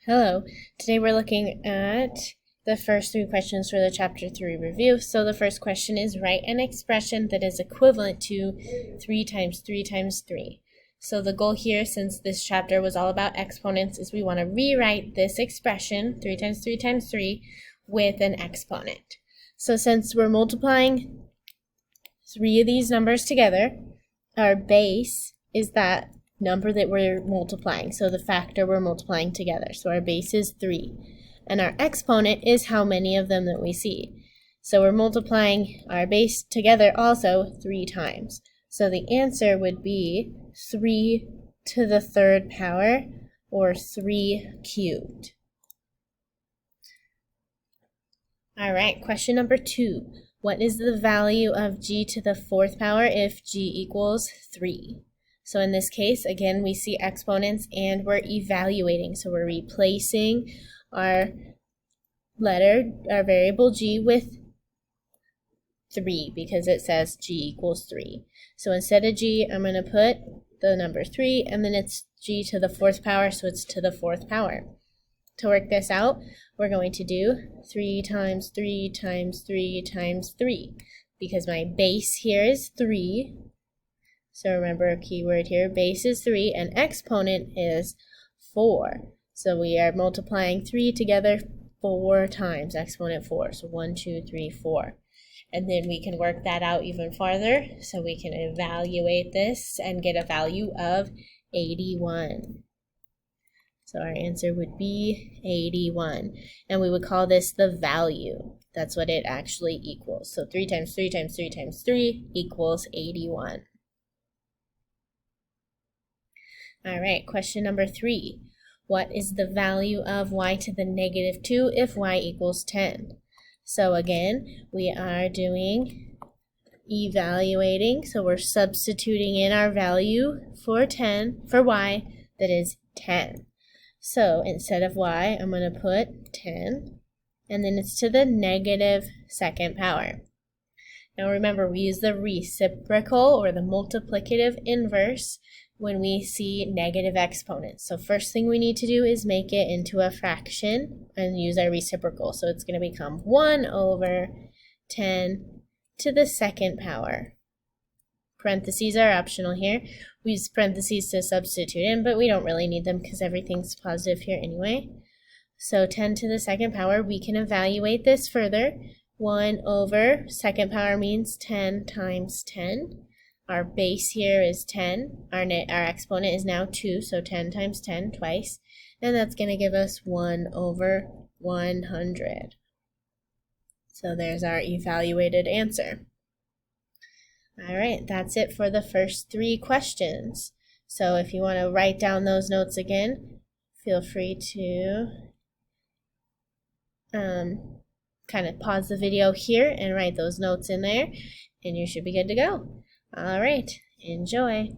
Hello. Today we're looking at the first three questions for the Chapter 3 review. So the first question is, write an expression that is equivalent to 3 times 3 times 3. So the goal here, since this chapter was all about exponents, is we want to rewrite this expression, 3 times 3 times 3, with an exponent. So since we're multiplying three of these numbers together, our base is that number that we're multiplying, so the factor we're multiplying together. So our base is 3, and our exponent is how many of them that we see. So we're multiplying our base together also 3 times. So the answer would be 3 to the third power, or 3 cubed. All right, question number 2. What is the value of g to the fourth power if g equals 3? So in this case, again, we see exponents and we're evaluating. So we're replacing our variable g with 3 because it says g equals 3. So instead of g, I'm going to put the number 3, and then it's g to the fourth power, so it's to the fourth power. To work this out, we're going to do 3 times 3 times 3 times 3 because my base here is 3. So remember a key word here, base is 3 and exponent is 4. So we are multiplying 3 together 4 times, exponent 4. So 1, 2, 3, 4. And then we can work that out even farther. So we can evaluate this and get a value of 81. So our answer would be 81. And we would call this the value. That's what it actually equals. So 3 times 3 times 3 times 3 equals 81. All right, question number 3. What is the value of y to the negative 2 if y equals 10? So again, we are doing evaluating. So we're substituting in our value for y, that is 10. So instead of y, I'm going to put 10, and then it's to the negative second power. Now remember, we use the reciprocal or the multiplicative inverse when we see negative exponents. So first thing we need to do is make it into a fraction and use our reciprocal. So it's going to become 1 over 10 to the second power. Parentheses are optional here. We use parentheses to substitute in, but we don't really need them because everything's positive here anyway. So 10 to the second power, we can evaluate this further. 1 over second power means 10 times 10. Our base here is 10. Our exponent is now 2, so 10 times 10 twice. And that's going to give us 1 over 100. So there's our evaluated answer. All right, that's it for the first 3 questions. So if you want to write down those notes again, feel free to kind of pause the video here and write those notes in there, and you should be good to go. All right, enjoy.